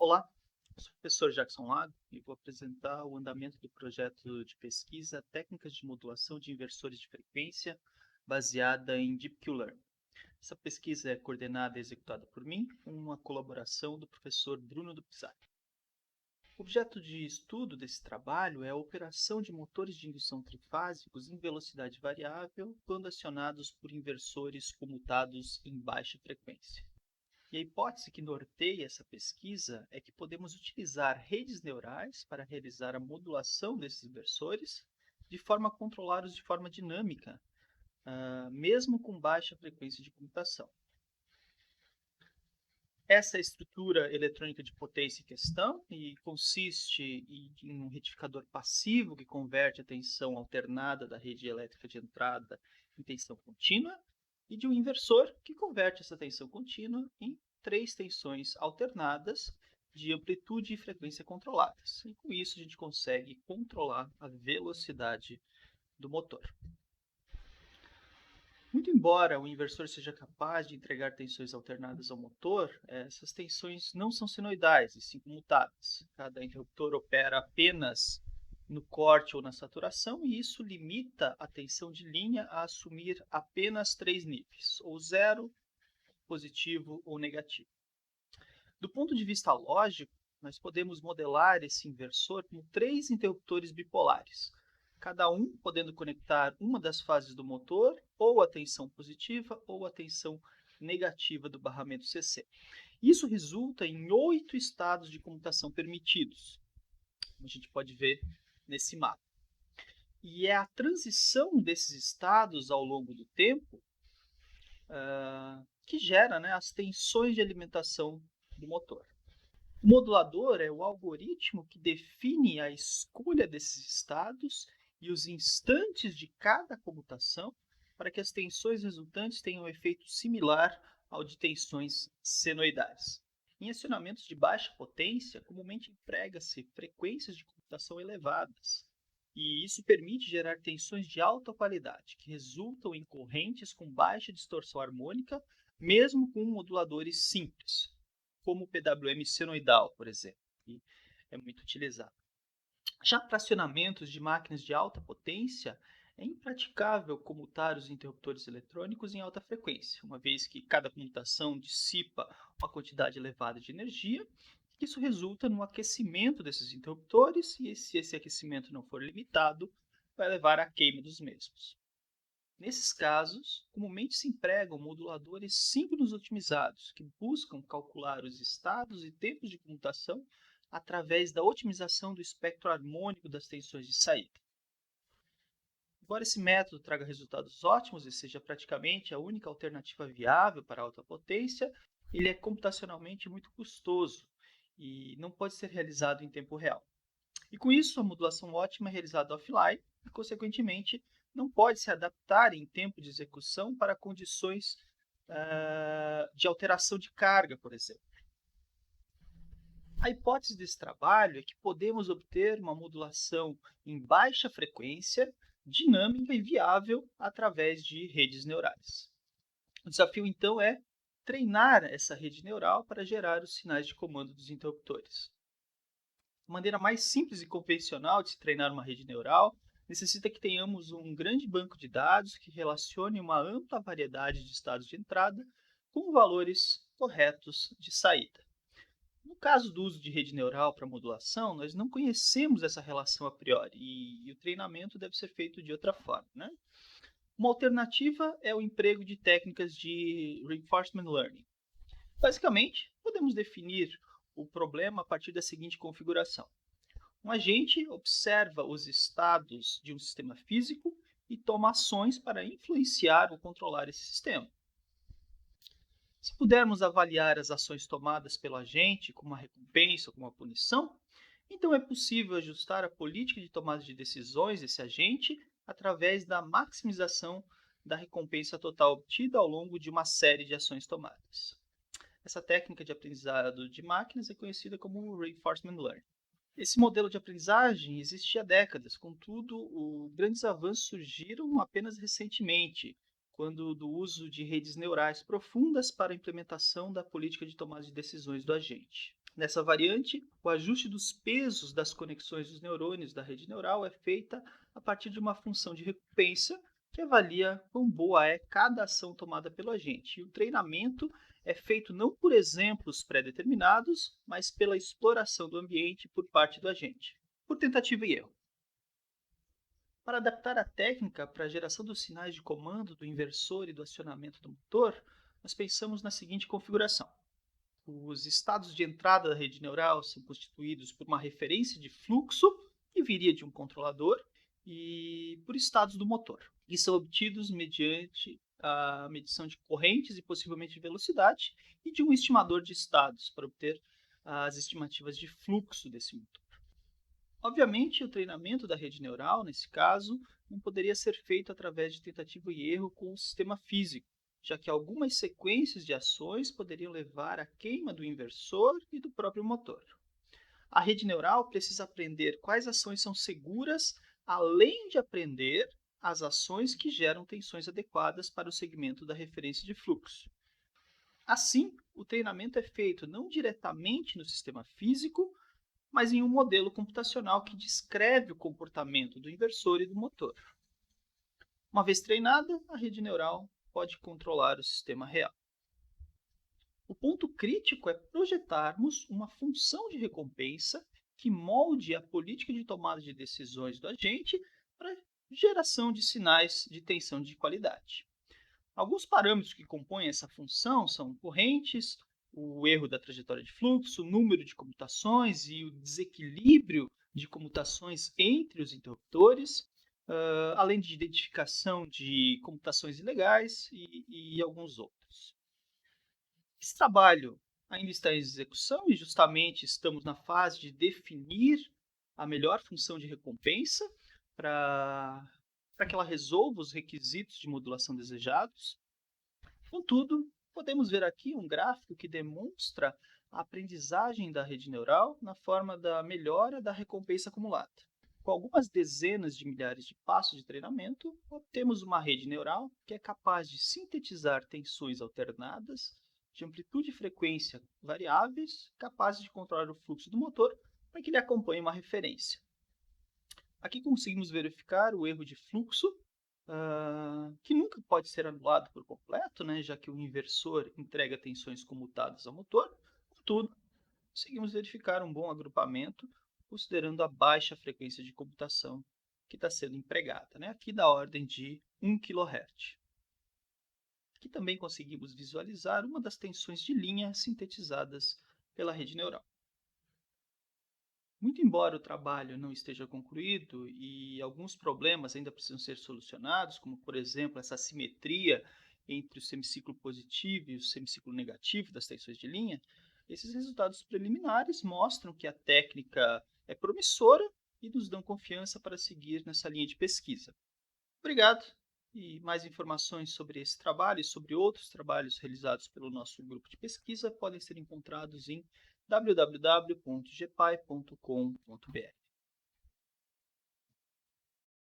Olá, eu sou o professor Jackson Lago e vou apresentar o andamento do projeto de pesquisa Técnicas de Modulação de Inversores de Frequência baseada em Deep Q-Learning. Essa pesquisa é coordenada e executada por mim, com uma colaboração do professor Bruno do Pisac. O objeto de estudo desse trabalho é a operação de motores de indução trifásicos em velocidade variável quando acionados por inversores comutados em baixa frequência. E a hipótese que norteia essa pesquisa é que podemos utilizar redes neurais para realizar a modulação desses inversores de forma a controlá-los de forma dinâmica, mesmo com baixa frequência de computação. Essa é a estrutura eletrônica de potência em questão e consiste em um retificador passivo que converte a tensão alternada da rede elétrica de entrada em tensão contínua e de um inversor que converte essa tensão contínua em três tensões alternadas de amplitude e frequência controladas. E com isso a gente consegue controlar a velocidade do motor. Muito embora o inversor seja capaz de entregar tensões alternadas ao motor, essas tensões não são senoidais, e sim comutáveis. Cada interruptor opera apenas no corte ou na saturação, e isso limita a tensão de linha a assumir apenas três níveis, ou zero, positivo ou negativo. Do ponto de vista lógico, nós podemos modelar esse inversor como três interruptores bipolares, cada um podendo conectar uma das fases do motor, ou a tensão positiva ou a tensão negativa do barramento CC. Isso resulta em 8 estados de comutação permitidos, como a gente pode ver nesse mapa. E é a transição desses estados ao longo do tempo que gera as tensões de alimentação do motor. O modulador é o algoritmo que define a escolha desses estados e os instantes de cada comutação para que as tensões resultantes tenham um efeito similar ao de tensões senoidais. Em acionamentos de baixa potência, comumente emprega-se frequências de computação elevadas, e isso permite gerar tensões de alta qualidade, que resultam em correntes com baixa distorção harmônica, mesmo com moduladores simples, como o PWM senoidal, por exemplo, que é muito utilizado. Já para acionamentos de máquinas de alta potência, é impraticável comutar os interruptores eletrônicos em alta frequência, uma vez que cada comutação dissipa uma quantidade elevada de energia. Isso resulta no aquecimento desses interruptores, e se esse aquecimento não for limitado, vai levar à queima dos mesmos. Nesses casos, comumente se empregam moduladores síncronos otimizados, que buscam calcular os estados e tempos de comutação através da otimização do espectro harmônico das tensões de saída. Embora esse método traga resultados ótimos e seja praticamente a única alternativa viável para alta potência, ele é computacionalmente muito custoso e não pode ser realizado em tempo real. E com isso, a modulação ótima é realizada offline e, consequentemente, não pode se adaptar em tempo de execução para condições de alteração de carga, por exemplo. A hipótese desse trabalho é que podemos obter uma modulação em baixa frequência, dinâmica e viável através de redes neurais. O desafio, então, é treinar essa rede neural para gerar os sinais de comando dos interruptores. A maneira mais simples e convencional de se treinar uma rede neural necessita que tenhamos um grande banco de dados que relacione uma ampla variedade de estados de entrada com valores corretos de saída. No caso do uso de rede neural para modulação, nós não conhecemos essa relação a priori e o treinamento deve ser feito de outra forma. Uma alternativa é o emprego de técnicas de reinforcement learning. Basicamente, podemos definir o problema a partir da seguinte configuração. Um agente observa os estados de um sistema físico e toma ações para influenciar ou controlar esse sistema. Se pudermos avaliar as ações tomadas pelo agente como uma recompensa ou como uma punição, então é possível ajustar a política de tomada de decisões desse agente através da maximização da recompensa total obtida ao longo de uma série de ações tomadas. Essa técnica de aprendizado de máquinas é conhecida como Reinforcement Learning. Esse modelo de aprendizagem existe há décadas, contudo, grandes avanços surgiram apenas recentemente, quando do uso de redes neurais profundas para a implementação da política de tomada de decisões do agente. Nessa variante, o ajuste dos pesos das conexões dos neurônios da rede neural é feita a partir de uma função de recompensa que avalia quão boa é cada ação tomada pelo agente. E o treinamento é feito não por exemplos pré-determinados, mas pela exploração do ambiente por parte do agente, por tentativa e erro. Para adaptar a técnica para a geração dos sinais de comando do inversor e do acionamento do motor, nós pensamos na seguinte configuração. Os estados de entrada da rede neural são constituídos por uma referência de fluxo, que viria de um controlador, e por estados do motor, que são obtidos mediante a medição de correntes e possivelmente de velocidade, e de um estimador de estados, para obter as estimativas de fluxo desse motor. Obviamente, o treinamento da rede neural, nesse caso, não poderia ser feito através de tentativa e erro com o sistema físico, já que algumas sequências de ações poderiam levar à queima do inversor e do próprio motor. A rede neural precisa aprender quais ações são seguras, além de aprender as ações que geram tensões adequadas para o segmento da referência de fluxo. Assim, o treinamento é feito não diretamente no sistema físico, mas em um modelo computacional que descreve o comportamento do inversor e do motor. Uma vez treinada, a rede neural pode controlar o sistema real. O ponto crítico é projetarmos uma função de recompensa que molde a política de tomada de decisões do agente para geração de sinais de tensão de qualidade. Alguns parâmetros que compõem essa função são correntes, o erro da trajetória de fluxo, o número de comutações e o desequilíbrio de comutações entre os interruptores, além de identificação de comutações ilegais e alguns outros. Esse trabalho ainda está em execução e justamente estamos na fase de definir a melhor função de recompensa para que ela resolva os requisitos de modulação desejados. Contudo, podemos ver aqui um gráfico que demonstra a aprendizagem da rede neural na forma da melhora da recompensa acumulada. Com algumas dezenas de milhares de passos de treinamento, obtemos uma rede neural que é capaz de sintetizar tensões alternadas de amplitude e frequência variáveis, capazes de controlar o fluxo do motor para que ele acompanhe uma referência. Aqui conseguimos verificar o erro de fluxo, que nunca pode ser anulado por completo, né, já que o inversor entrega tensões comutadas ao motor. Contudo, conseguimos verificar um bom agrupamento, considerando a baixa frequência de computação que está sendo empregada, né, aqui da ordem de 1 kHz. Aqui também conseguimos visualizar uma das tensões de linha sintetizadas pela rede neural. Muito embora o trabalho não esteja concluído e alguns problemas ainda precisam ser solucionados, como, por exemplo, essa assimetria entre o semiciclo positivo e o semiciclo negativo das tensões de linha, esses resultados preliminares mostram que a técnica é promissora e nos dão confiança para seguir nessa linha de pesquisa. Obrigado! E mais informações sobre esse trabalho e sobre outros trabalhos realizados pelo nosso grupo de pesquisa podem ser encontrados em www.gpai.com.br.